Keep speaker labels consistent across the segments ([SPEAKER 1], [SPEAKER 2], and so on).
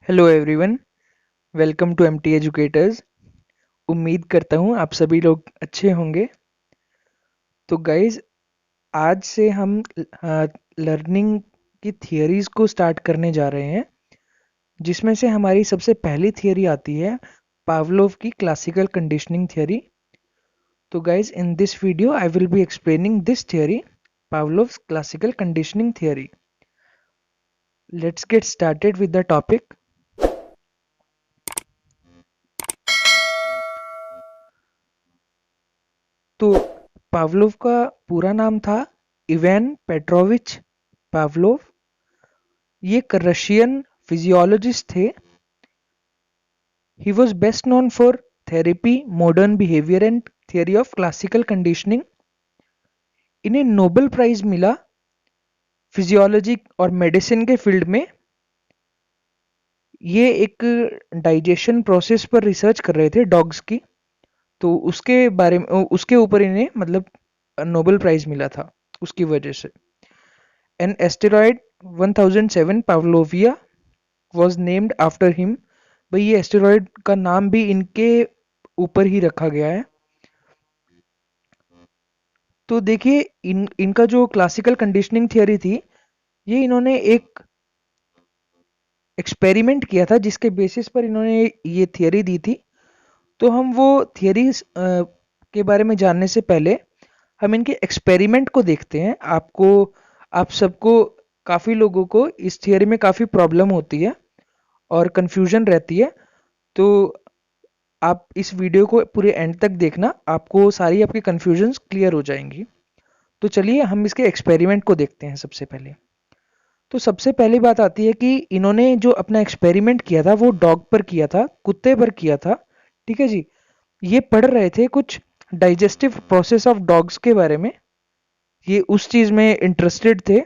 [SPEAKER 1] Hello everyone. Welcome to MT educators. उम्मीद करता हूँ आप सभी लोग अच्छे होंगे। तो गाइज, आज से हम लर्निंग की थियरीज को स्टार्ट करने जा रहे हैं, जिसमें से हमारी सबसे पहली थियरी आती है पावलोव की क्लासिकल कंडीशनिंग थियरी। तो guys, in this video I will be explaining this theory, Pavlov's classical conditioning theory. Let's get started with the topic. तो पावलोव का पूरा नाम था इवान पेट्रोविच पावलोव। ये एक रशियन फिजियोलॉजिस्ट थे। He was best known for therapy, modern behaviour and theory of classical conditioning. इन्हें Nobel prize मिला फिजियोलॉजी और मेडिसिन के फील्ड में। ये एक डाइजेशन प्रोसेस पर रिसर्च कर रहे थे डॉग्स की, तो उसके बारे में उसके ऊपर इन्हें मतलब नोबेल प्राइज मिला था उसकी वजह से। An asteroid 1007 Pavlovia was named after him. भाई, ये एस्टेरॉयड का नाम भी इनके ऊपर ही रखा गया है। तो देखिए, इनका जो क्लासिकल कंडीशनिंग थियरी थी, ये इन्होंने एक एक्सपेरिमेंट किया था जिसके बेसिस पर इन्होंने ये थियरी दी थी। तो हम वो थियरीज के बारे में जानने से पहले हम इनके एक्सपेरिमेंट को देखते हैं। आप सबको, काफ़ी लोगों को इस थियरी में काफ़ी प्रॉब्लम होती है और कंफ्यूजन रहती है। तो आप इस वीडियो को पूरे एंड तक देखना, आपको सारी आपकी कंफ्यूजन्स क्लियर हो जाएंगी। तो चलिए हम इसके एक्सपेरिमेंट को देखते हैं सबसे पहले। तो सबसे पहली बात आती है कि इन्होंने जो अपना एक्सपेरिमेंट किया था वो डॉग पर किया था, कुत्ते पर किया था। ठीक है जी। ये पढ़ रहे थे कुछ डाइजेस्टिव प्रोसेस ऑफ डॉग्स के बारे में। ये उस चीज़ में इंटरेस्टेड थे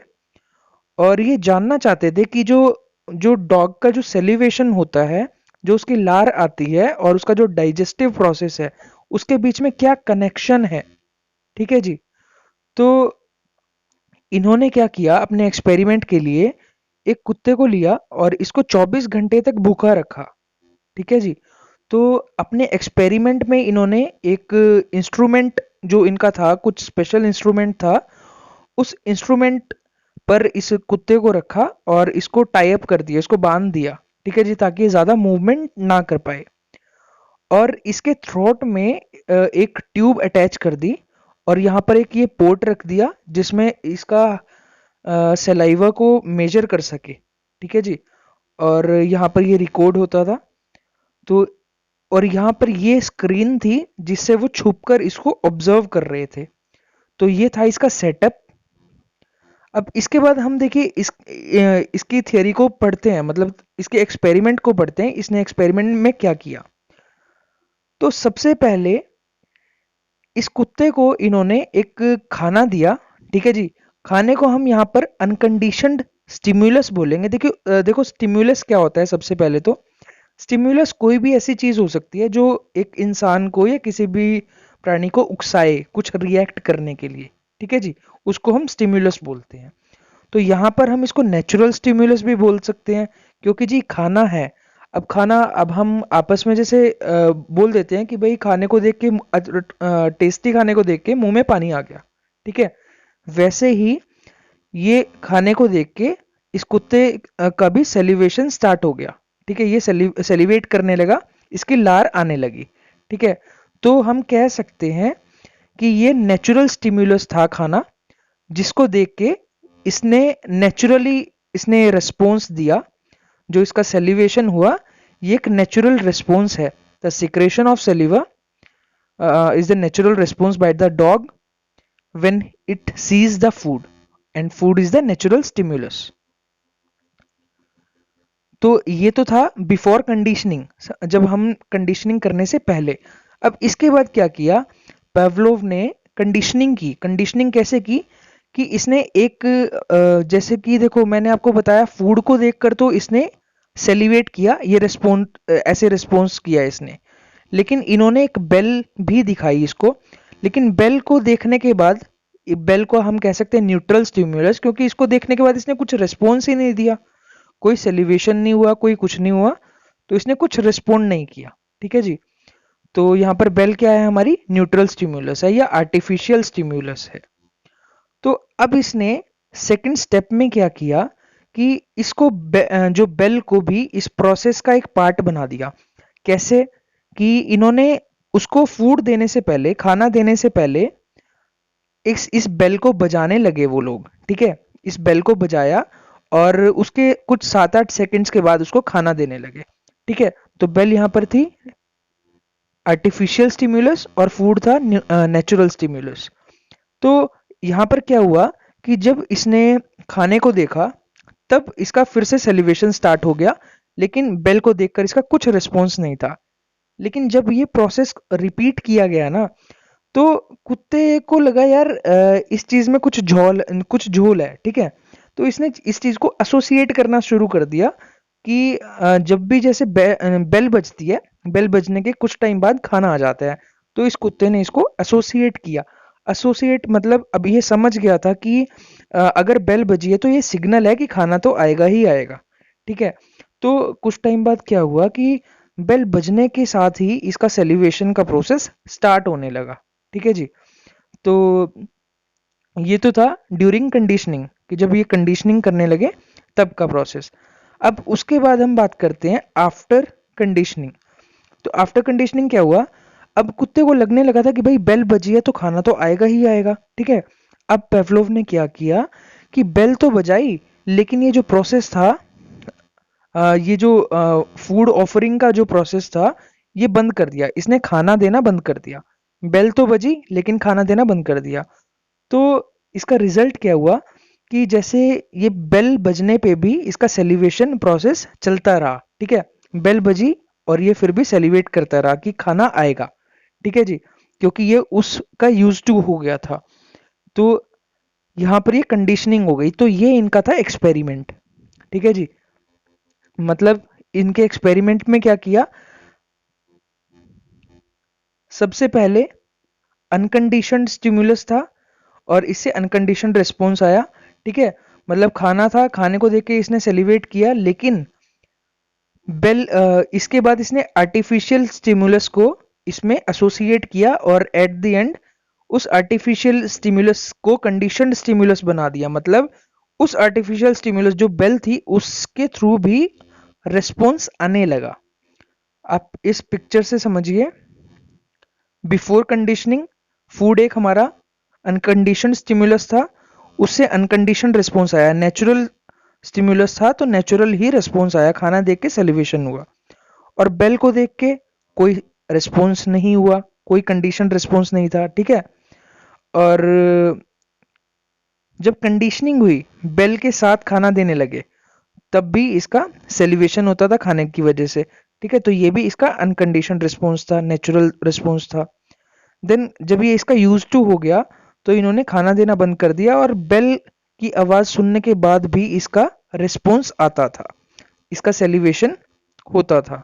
[SPEAKER 1] और ये जानना चाहते थे कि जो जो डॉग का जो सेलिवेशन होता है, जो उसकी लार आती है और उसका जो डाइजेस्टिव प्रोसेस है, उसके बीच में क्या कनेक्शन है। ठीक है जी। तो इन्होंने क्या किया, अपने एक्सपेरिमेंट के लिए एक कुत्ते को लिया और इसको 24 घंटे तक भूखा रखा। ठीक है जी। तो अपने एक्सपेरिमेंट में इन्होंने एक इंस्ट्रूमेंट, जो इनका था कुछ स्पेशल इंस्ट्रूमेंट था, उस इंस्ट्रूमेंट पर इस कुत्ते को रखा और इसको टाई अप कर दिया, इसको बांध दिया। ठीक है जी, ताकि ये ज़्यादा मूवमेंट ना कर पाए। और इसके थ्रोट में एक ट्यूब अटैच कर दी और यहाँ पर एक ये पोर्ट रख दिया जिसमें इसका सलाइवा को मेजर कर सके। ठीक है जी। और यहाँ पर ये रिकॉर्ड होता था। तो और यहाँ पर ये स्क्रीन थी जिससे वो छुपकर इसको ऑब्जर्व कर रहे थे। तो ये था इसका सेटअप। अब इसके बाद हम देखिए इसकी थियरी को पढ़ते हैं, मतलब इसके एक्सपेरिमेंट को पढ़ते हैं। इसने एक्सपेरिमेंट में क्या किया। तो सबसे पहले इस कुत्ते को इन्होंने एक खाना दिया। ठीक है जी। खाने को हम यहाँ पर अनकंडीशनड स्टिम्युलस बोलेंगे। देखो स्टिम्युलस क्या होता है। सबसे पहले तो स्टिम्युलस कोई भी ऐसी चीज हो सकती है जो एक इंसान को या किसी भी प्राणी को उकसाए कुछ रिएक्ट करने के लिए। ठीक है जी। उसको हम स्टिम्युलस बोलते हैं। तो यहाँ पर हम इसको नेचुरल स्टिम्युलस भी बोल सकते हैं, क्योंकि जी खाना है। अब हम आपस में जैसे बोल देते हैं कि भाई खाने को देख के, टेस्टी खाने को देख के मुंह में पानी आ गया। ठीक है। वैसे ही ये खाने को देख के इस कुत्ते का भी सेलिवेशन स्टार्ट हो गया। ठीक है। ये सेलिवेट करने लगा, इसकी लार आने लगी। ठीक है। तो हम कह सकते हैं कि ये नेचुरल स्टिम्युलस था खाना, जिसको देख के इसने नेचुरली इसने रिस्पॉन्स दिया। जो इसका सेलिवेशन हुआ, ये एक नेचुरल रिस्पॉन्स है। The secretion of saliva is the natural response by the dog when it sees the food, and food is the natural stimulus. तो ये तो था बिफोर कंडीशनिंग, जब हम कंडीशनिंग करने से पहले। अब इसके बाद क्या किया पेवलोव ने, कंडीशनिंग की। कंडीशनिंग कैसे की कि इसने एक जैसे कि देखो मैंने आपको बताया, फूड को देखकर तो इसने सेलिवेट किया, ये रिस्पॉन्ड ऐसे रिस्पॉन्स किया इसने। लेकिन इन्होंने एक बेल भी दिखाई इसको। लेकिन बेल को देखने के बाद, बेल को हम कह सकते हैं न्यूट्रल स्टिम्युलस, क्योंकि इसको देखने के बाद इसने कुछ रिस्पॉन्स ही नहीं दिया, कोई सेलिब्रेशन नहीं हुआ, कोई कुछ नहीं हुआ, तो इसने कुछ रिस्पोंड नहीं किया। ठीक है जी। तो यहाँ पर बेल क्या है, हमारी न्यूट्रल स्टिम्युलस है या आर्टिफिशियल स्टिम्युलस है। तो अब इसने सेकंड स्टेप में क्या किया कि इसको जो बेल को भी इस प्रोसेस का एक पार्ट बना दिया। कैसे कि इन्होंने उसको फूड देने से पहले, खाना देने से पहले इस बेल को बजाने लगे वो लोग। ठीक है, इस बेल को बजाया और उसके कुछ 7-8 सेकंड्स के बाद उसको खाना देने लगे। ठीक है, तो बेल यहाँ पर थी आर्टिफिशियल स्टिम्युलस और फूड था नेचुरल स्टिम्युलस। तो यहाँ पर क्या हुआ कि जब इसने खाने को देखा तब इसका फिर से सेलिब्रेशन स्टार्ट हो गया, लेकिन बेल को देखकर इसका कुछ रिस्पॉन्स नहीं था। लेकिन जब ये प्रोसेस रिपीट किया गया ना, तो कुत्ते को लगा यार इस चीज में कुछ झोल है। ठीक है, तो इसने इस चीज को एसोसिएट करना शुरू कर दिया कि जब भी जैसे बेल बजती है, बेल बजने के कुछ टाइम बाद खाना आ जाता है, तो इस कुत्ते ने इसको एसोसिएट किया। एसोसिएट मतलब अब ये समझ गया था कि अगर बेल बजी है तो ये सिग्नल है कि खाना तो आएगा ही आएगा। ठीक है, तो कुछ टाइम बाद क्या हुआ कि बेल बजने के साथ ही इसका सेलिब्रेशन का प्रोसेस स्टार्ट होने लगा। ठीक है जी। तो ये तो था ड्यूरिंग कंडीशनिंग, कि जब ये कंडीशनिंग करने लगे तब का प्रोसेस। अब उसके बाद हम बात करते हैं आफ्टर कंडीशनिंग। तो आफ्टर कंडीशनिंग क्या हुआ, अब कुत्ते को लगने लगा था कि भाई बेल बजी है तो खाना तो आएगा ही आएगा। ठीक है, अब पेवलोव ने क्या किया कि बेल तो बजाई, लेकिन ये जो प्रोसेस था, ये जो फूड ऑफरिंग का जो प्रोसेस था, ये बंद कर दिया। इसने खाना देना बंद कर दिया। बेल तो बजी लेकिन खाना देना बंद कर दिया। तो इसका रिजल्ट क्या हुआ कि जैसे ये बेल बजने पे भी इसका सेलिब्रेशन प्रोसेस चलता रहा। ठीक है, बेल बजी और ये फिर भी सेलिब्रेट करता रहा कि खाना आएगा। ठीक है जी, क्योंकि ये उसका यूज टू हो गया था। तो यहाँ पर ये कंडीशनिंग हो गई। तो ये इनका था एक्सपेरिमेंट। ठीक है जी, मतलब इनके एक्सपेरिमेंट में क्या किया, सबसे पहले अनकंडीशनड स्टिमुलस था और इससे अनकंडीशनड रिस्पॉन्स आया। ठीक है, मतलब खाना था, खाने को देख के इसने सेलिब्रेट किया, लेकिन इसके बाद इसने आर्टिफिशियल स्टिमुलस को इसमें एसोसिएट किया और एट द एंड उस आर्टिफिशियल स्टिमुलस को कंडीशनड स्टिमुलस बना दिया। मतलब उस आर्टिफिशियल स्टिमुलस जो बेल थी उसके थ्रू भी रिस्पॉन्स आने लगा। आप इस पिक्चर से समझिए, बिफोर कंडीशनिंग फूड एक हमारा अनकंडीशनड स्टिमुलस था, उससे अनकंडीशनड रिस्पॉन्स आया। नेचुरल स्टिमुलस था तो नेचुरल ही रिस्पॉन्स आया, खाना देख के सेलिब्रेशन हुआ। और बेल को देख के कोई रिस्पॉन्स नहीं हुआ, कोई कंडीशन रिस्पॉन्स नहीं था। ठीक है, और जब कंडीशनिंग हुई, बेल के साथ खाना देने लगे, तब भी इसका सेलिब्रेशन होता था खाने की वजह से। ठीक है, तो ये भी इसका अनकंडीशन रिस्पॉन्स था, नेचुरल रिस्पॉन्स था। देन जब ये इसका यूज टू हो गया तो इन्होंने खाना देना बंद कर दिया और बेल की आवाज सुनने के बाद भी इसका रिस्पॉन्स आता था, इसका सेलिब्रेशन होता था।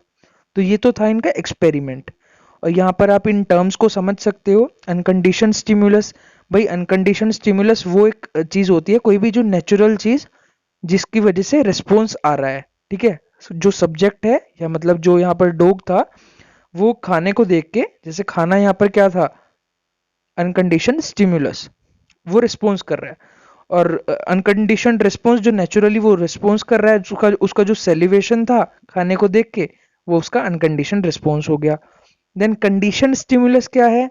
[SPEAKER 1] तो ये तो था इनका एक्सपेरिमेंट। और यहाँ पर आप इन टर्म्स को समझ सकते हो। अनकंडीशन स्टिमुलस, भाई अनकंडीशन स्टिमुलस वो एक चीज होती है, कोई भी जो नेचुरल चीज जिसकी वजह से रिस्पॉन्स आ रहा है। ठीक है, जो सब्जेक्ट है या मतलब जो यहाँ पर डॉग था, वो खाने को देख के, जैसे खाना यहाँ पर क्या था, अनकंडीशन स्टिमुलस, वो रिस्पॉन्स कर रहा है। और अनकंडीशनड रिस्पॉन्स जो नेचुरली वो रिस्पॉन्स कर रहा है, उसका उसका जो सेलिब्रेशन था खाने को देख के, वो उसका अनकंडीशनड रिस्पॉन्स हो गया। देन कंडीशन स्टिमुलस क्या है,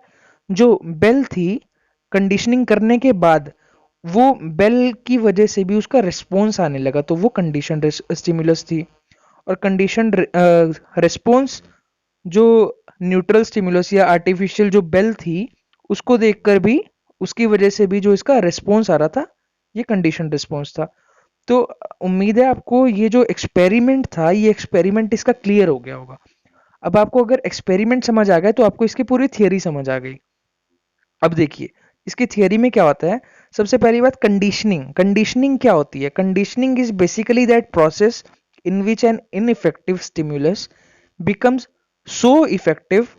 [SPEAKER 1] जो बेल थी, कंडीशनिंग करने के बाद वो बेल की वजह से भी उसका रिस्पॉन्स आने लगा, तो वो कंडीशन स्टिमुलस थी। और कंडीशन रिस्पॉन्स जो न्यूट्रल स्टिमुलस या आर्टिफिशियल जो बेल थी, उसको देखकर भी, उसकी वजह से भी जो इसका रिस्पॉन्स आ रहा था, ये कंडीशन रिस्पॉन्स था। तो उम्मीद है आपको ये जो एक्सपेरिमेंट था, ये एक्सपेरिमेंट इसका क्लियर हो गया होगा। अब आपको अगर एक्सपेरिमेंट समझ आ गया तो आपको इसकी पूरी थियरी समझ आ गई। अब देखिए इसकी थियरी में क्या होता है। सबसे पहली बात, कंडीशनिंग। कंडीशनिंग क्या होती है? Conditioning is basically that process in which an ineffective stimulus becomes so effective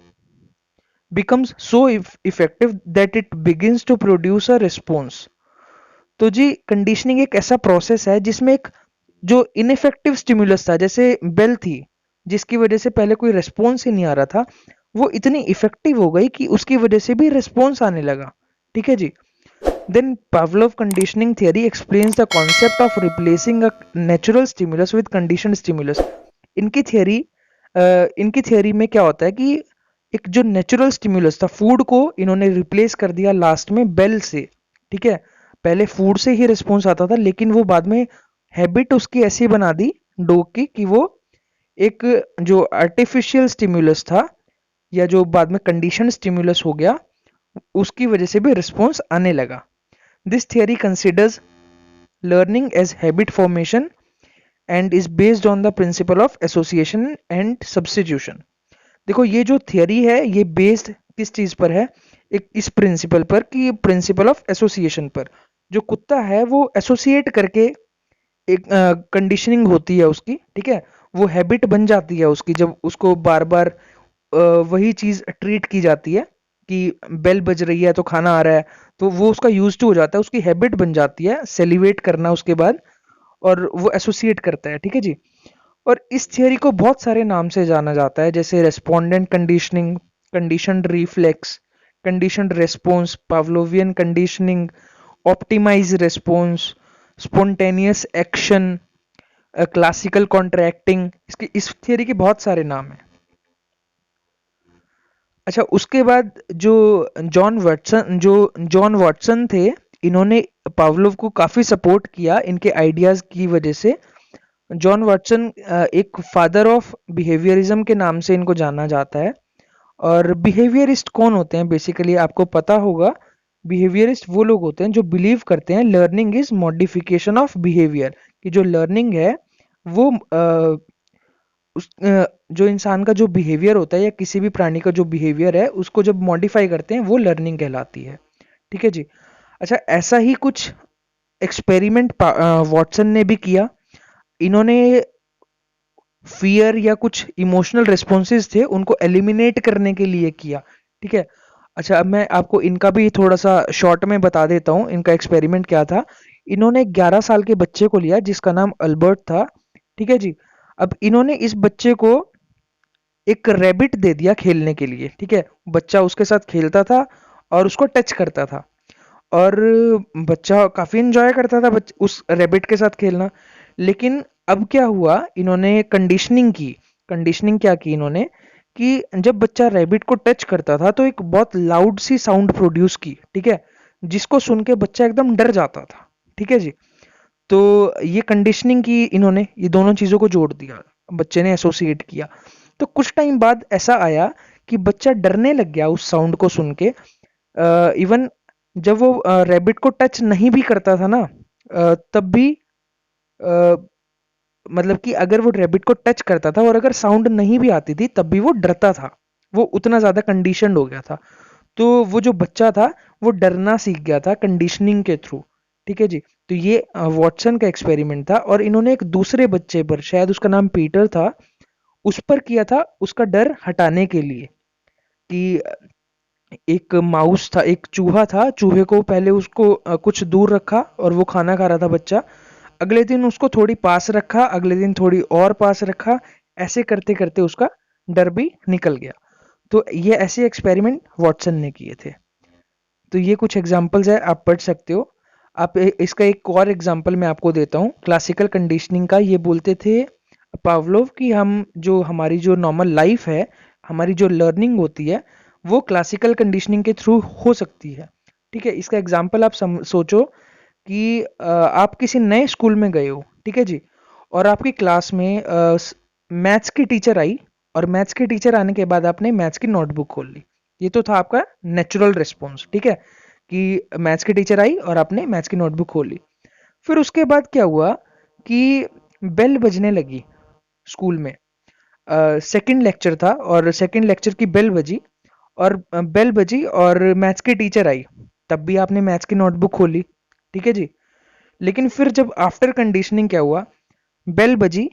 [SPEAKER 1] effective that it begins to produce a response। तो जी कंडीशनिंग एक ऐसा प्रोसेस है जिसमें एक जो इनइफेक्टिव स्टिमुलस था, जैसे बेल थी, जिसकी वजह से पहले कोई रिस्पॉन्स ही नहीं आ रहा था, वो इतनी इफेक्टिव हो गई कि उसकी वजह से भी रिस्पॉन्स आने लगा। ठीक है जी। Then Pavlov conditioning theory explains the concept of replacing a natural stimulus with conditioned stimulus. इनकी थियरी इनकी थियरी में क्या होता है कि एक जो नेचुरल स्टिमुलस था, फूड को इन्होंने रिप्लेस कर दिया लास्ट में बेल से। ठीक है, पहले फूड से ही रिस्पॉन्स आता था, लेकिन वो बाद में हैबिट उसकी ऐसी बना दी डॉग की कि वो एक जो आर्टिफिशियल स्टिमुलस था या जो बाद में कंडीशन स्टिमुलस हो गया, उसकी वजह से भी रिस्पॉन्स आने लगा। This theory considers learning as habit formation and is based on the principle of association and substitution. देखो ये जो थियरी है ये बेस्ड किस चीज पर है, एक इस प्रिंसिपल पर कि प्रिंसिपल ऑफ एसोसिएशन पर। जो कुत्ता है वो एसोसिएट करके एक कंडीशनिंग होती है उसकी। ठीक है, वो हैबिट बन जाती है उसकी, जब उसको बार बार वही चीज ट्रीट की जाती है कि बेल बज रही है तो खाना आ रहा है, तो वो उसका यूज टू हो जाता है, उसकी हैबिट बन जाती है सेलिब्रेट करना उसके बाद, और वो एसोसिएट करता है। ठीक है जी। और इस थियरी को बहुत सारे नाम से जाना जाता है, जैसे respondent conditioning, conditioned reflex, conditioned response, Pavlovian conditioning, optimize response, spontaneous action, classical contracting. इसके इस थियरी के बहुत सारे नाम हैं। अच्छा, उसके बाद जॉन वॉटसन थे, इन्होंने पावलोव को काफी सपोर्ट किया इनके आइडियाज की वजह से। जॉन वॉटसन एक फादर ऑफ बिहेवियरिज्म के नाम से इनको जाना जाता है। और बिहेवियरिस्ट कौन होते हैं, बेसिकली आपको पता होगा। बिहेवियरिस्ट वो लोग होते हैं जो बिलीव करते हैं learning is modification of behaviour, कि जो लर्निंग है वो जो इंसान का जो बिहेवियर होता है या किसी भी प्राणी का जो बिहेवियर है उसको जब मॉडिफाई करते हैं वो लर्निंग कहलाती है। ठीक है जी। अच्छा, ऐसा ही कुछ एक्सपेरिमेंट वॉटसन ने भी किया। इन्होंने फियर या कुछ इमोशनल रिस्पॉन्सेज थे उनको एलिमिनेट करने के लिए किया। ठीक है। अच्छा, अब मैं आपको इनका भी थोड़ा सा शॉर्ट में बता देता हूँ इनका एक्सपेरिमेंट क्या था। इन्होंने 11 साल के बच्चे को लिया जिसका नाम अल्बर्ट था। ठीक है जी। अब इन्होंने इस बच्चे को एक रैबिट दे दिया खेलने के लिए। ठीक है, बच्चा उसके साथ खेलता था और उसको टच करता था, और बच्चा काफी एंजॉय करता था उस रैबिट के साथ खेलना। लेकिन अब क्या हुआ, इन्होंने कंडीशनिंग की। कंडीशनिंग क्या की इन्होंने, कि जब बच्चा रैबिट को टच करता था तो एक बहुत लाउड सी साउंड प्रोड्यूस की। ठीक है, जिसको सुन के बच्चा एकदम डर जाता था। ठीक है जी। तो ये कंडीशनिंग की इन्होंने, ये दोनों चीजों को जोड़ दिया, बच्चे ने एसोसिएट किया। तो कुछ टाइम बाद ऐसा आया कि बच्चा डरने लग गया उस साउंड को सुन के। इवन जब वो रैबिट को टच नहीं भी करता था ना, तब भी अ, मतलब कि अगर वो रैबिट को टच करता था और अगर साउंड नहीं भी आती थी तब भी वो डरता था। वो उतना ज्यादा कंडीशनड हो गया था। तो वो जो बच्चा था वो डरना सीख गया था कंडीशनिंग के थ्रू। ठीक है जी। तो ये वॉटसन का एक्सपेरिमेंट था, और इन्होंने एक दूसरे बच्चे पर, शायद उसका नाम पीटर था, उस पर किया था उसका डर हटाने के लिए। कि एक माउस था, एक चूहा था, चूहे को पहले उसको कुछ दूर रखा और वो खाना खा रहा था बच्चा। अगले दिन उसको थोड़ी पास रखा, अगले दिन थोड़ी और पास रखा, ऐसे करते करते उसका डर भी निकल गया। तो ये ऐसे एक्सपेरिमेंट वॉटसन ने किए थे। तो ये कुछ एग्जांपल्स है, आप पढ़ सकते हो। इसका एक और एग्जांपल मैं आपको देता हूँ क्लासिकल कंडीशनिंग का। ये बोलते थे पावलोव कि हम जो हमारी जो नॉर्मल लाइफ है, हमारी जो लर्निंग होती है, वो क्लासिकल कंडीशनिंग के थ्रू हो सकती है। ठीक है, इसका एग्जांपल आप सोचो कि आप किसी नए स्कूल में गए हो। ठीक है जी। और आपकी क्लास में मैथ्स की टीचर आई, और मैथ्स की टीचर आने के बाद आपने मैथ्स की नोटबुक खोल ली। ये तो था आपका नेचुरल रिस्पॉन्स। ठीक है, कि मैथ्स की टीचर आई और आपने मैथ्स की नोटबुक खोल ली। फिर उसके बाद क्या हुआ कि बेल बजने लगी स्कूल में। सेकंड लेक्चर था और सेकंड लेक्चर की बेल बजी, और बेल बजी और मैथ्स की टीचर आई, तब भी आपने मैथ्स की नोटबुक खोली। ठीक है जी। लेकिन फिर जब आफ्टर कंडीशनिंग क्या हुआ, बेल बजी,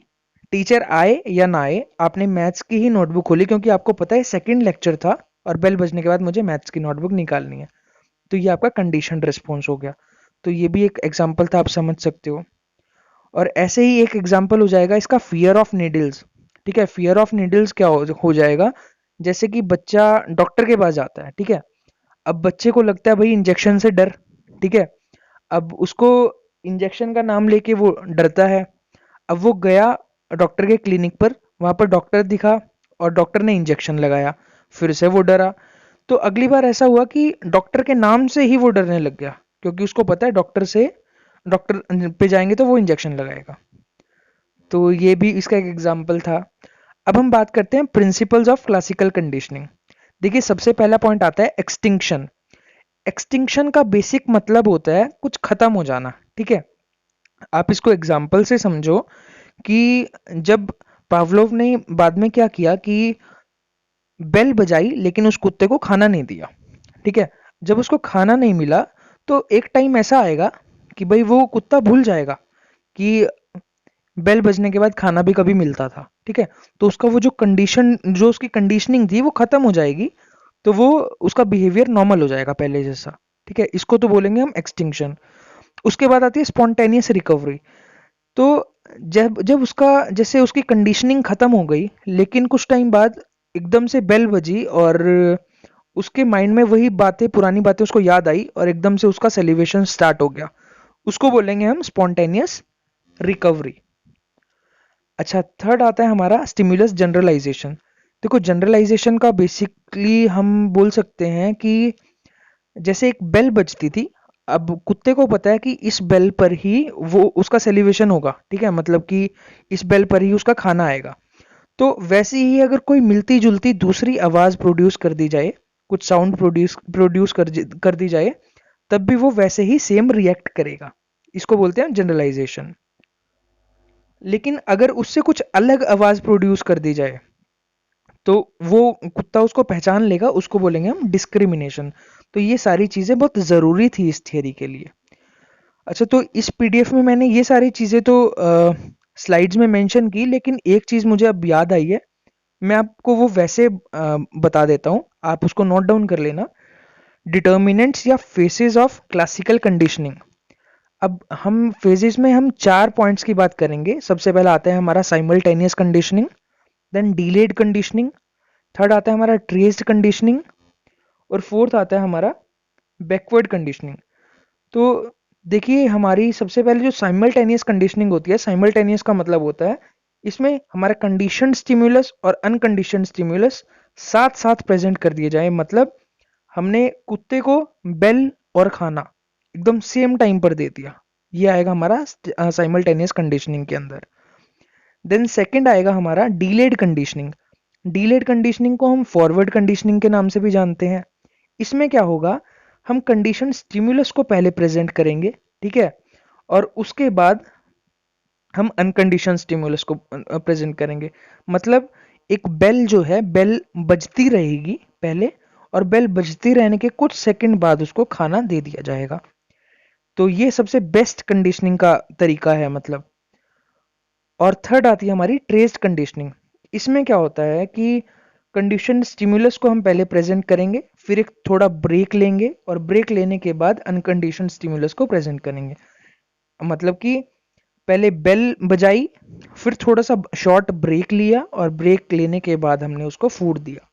[SPEAKER 1] टीचर आए या ना आए, आपने मैथ्स की ही नोटबुक खोली, क्योंकि आपको पता है सेकंड लेक्चर था और बेल बजने के बाद मुझे मैथ्स की नोटबुक निकालनी है। तो ये आपका कंडीशन रिस्पॉन्स हो गया। तो ये भी एक एग्जाम्पल था, आप समझ सकते हो। और ऐसे ही एक एग्जाम्पल हो जाएगा इसका फियर ऑफ नीडल्स। ठीक है, फियर ऑफ नीडल्स क्या हो जाएगा, जैसे कि बच्चा डॉक्टर के पास जाता है, ठीक है। अब बच्चे को लगता है भाई इंजेक्शन से डर, ठीक है। अब उसको इंजेक्शन का नाम लेके वो डरता है। अब वो गया डॉक्टर के क्लिनिक पर, वहां पर डॉक्टर दिखा और डॉक्टर ने इंजेक्शन लगाया, फिर से वो डरा। तो अगली बार ऐसा हुआ कि डॉक्टर के नाम से ही वो डरने लग गया, क्योंकि उसको पता है डॉक्टर पे जाएंगे तो वो इंजेक्शन लगाएगा। तो ये भी इसका एक एग्जाम्पल था। अब हम बात करते हैं प्रिंसिपल्स ऑफ क्लासिकल कंडीशनिंग। देखिए, सबसे पहला पॉइंट आता है एक्सटिंक्शन। एक्सटिंक्शन का बेसिक मतलब होता है कुछ खत्म हो जाना, ठीक है। आप इसको एग्जाम्पल से समझो कि जब पावलोव ने बाद में क्या किया कि बेल बजाई लेकिन उस कुत्ते को खाना नहीं दिया, ठीक है। जब उसको खाना नहीं मिला तो एक टाइम ऐसा आएगा कि भाई वो कुत्ता भूल जाएगा कि बेल बजने के बाद खाना भी कभी मिलता था, ठीक है। तो उसका वो जो उसकी कंडीशनिंग थी वो खत्म हो जाएगी, तो वो उसका बिहेवियर नॉर्मल हो जाएगा पहले जैसा, ठीक है। इसको तो बोलेंगे हम एक्सटिंक्शन। उसके बाद आती है स्पॉन्टेनियस रिकवरी। तो जब जब उसका जैसे उसकी कंडीशनिंग खत्म हो गई लेकिन कुछ टाइम बाद एकदम से बेल बजी और उसके माइंड में वही बातें, पुरानी बातें उसको याद आई और एकदम से उसका सेलिब्रेशन स्टार्ट हो गया, उसको बोलेंगे हम स्पॉन्टेनियस रिकवरी। अच्छा, थर्ड आता है हमारा स्टिमुलस जनरलाइजेशन। देखो, जनरलाइजेशन का बेसिकली हम बोल सकते हैं कि जैसे एक बेल बजती थी, अब कुत्ते को पता है कि इस बेल पर ही वो उसका सेलिब्रेशन होगा, ठीक है, मतलब कि इस बेल पर ही उसका खाना आएगा। तो वैसे ही अगर कोई मिलती जुलती दूसरी आवाज प्रोड्यूस कर दी जाए, कुछ साउंड प्रोड्यूस कर दी जाए, तब भी वो वैसे ही सेम रिएक्ट करेगा। इसको बोलते हैं जनरलाइजेशन। लेकिन अगर उससे कुछ अलग आवाज प्रोड्यूस कर दी जाए तो वो कुत्ता उसको पहचान लेगा, उसको बोलेंगे हम डिस्क्रिमिनेशन। तो ये सारी चीजें बहुत जरूरी थी इस थियरी के लिए। अच्छा, तो इस पीडीएफ में मैंने ये सारी चीजें तो स्लाइड्स में मेंशन की, लेकिन एक चीज मुझे अब याद आई है, मैं आपको वो वैसे बता देता हूँ, आप उसको नोट डाउन कर लेना। डिटर्मिनेंट्स या फेसेस ऑफ क्लासिकल कंडीशनिंग। अब हम फेजेस में हम 4 पॉइंट्स की बात करेंगे। सबसे पहला आता है हमारा simultaneous conditioning, then delayed conditioning, third आता है हमारा ट्रेस्ड कंडीशनिंग, और फोर्थ आता है हमारा बैकवर्ड कंडीशनिंग। तो देखिए, हमारी सबसे पहले जो साइमल्टेनियस कंडीशनिंग होती है, साइमल्टेनियस का मतलब होता है इसमें हमारा कंडीशन स्टिम्युलस और अनकंडीशन स्टिम्युलस साथ साथ प्रेजेंट कर दिए जाए। मतलब हमने कुत्ते को बेल और खाना एकदम सेम टाइम पर दे दिया, ये आएगा हमारा साइमल्टेनियस कंडीशनिंग के अंदर। देन सेकंड आएगा हमारा डीलेड कंडीशनिंग। डीलेड कंडीशनिंग को हम फॉरवर्ड कंडीशनिंग के नाम से भी जानते हैं। इसमें क्या होगा, हम कंडीशन स्टिम्युलस को पहले प्रेजेंट करेंगे, ठीक है, और उसके बाद हम अनकंडीशन स्टिम्युलस को प्रेजेंट करेंगे। मतलब एक बेल जो है, बेल बजती रहेगी पहले, और बेल बजती रहने के कुछ सेकंड बाद उसको खाना दे दिया जाएगा। तो ये सबसे बेस्ट कंडीशनिंग का तरीका है मतलब। और थर्ड आती है हमारी ट्रेस्ड कंडीशनिंग। इसमें क्या होता है कि कंडीशन स्टिमुलस को हम पहले प्रेजेंट करेंगे, फिर एक थोड़ा ब्रेक लेंगे, और ब्रेक लेने के बाद अनकंडीशन स्टिमुलस को प्रेजेंट करेंगे। मतलब कि पहले बेल बजाई, फिर थोड़ा सा शॉर्ट ब्रेक लिया, और ब्रेक लेने के बाद हमने उसको फूड दिया।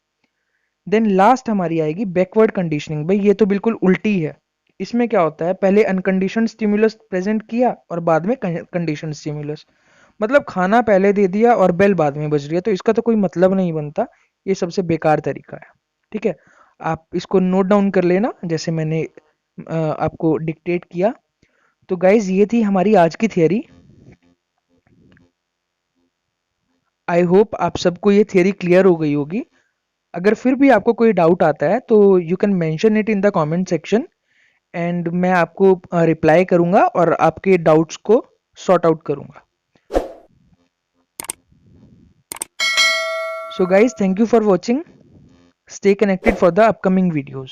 [SPEAKER 1] देन लास्ट हमारी आएगी बैकवर्ड कंडीशनिंग। भाई ये तो बिल्कुल उल्टी है। इसमें क्या होता है, पहले अनकंडीशन स्टिमुलस प्रेजेंट किया और बाद में कंडीशन स्टिमुलस। मतलब खाना पहले दे दिया और बेल बाद में बज रही है, तो इसका तो कोई मतलब नहीं बनता। ये सबसे बेकार तरीका है, ठीक है। आप इसको नोट डाउन कर लेना जैसे मैंने आपको डिक्टेट किया। तो गाइज, ये थी हमारी आज की थियरी। आई होप आप सबको ये थियरी क्लियर हो गई होगी। अगर फिर भी आपको कोई डाउट आता है तो you can mention it in the comment section, and मैं आपको रिप्लाई करूंगा और आपके डाउट्स को सॉर्ट आउट करूंगा। So guys, thank you for watching. Stay connected for the upcoming videos.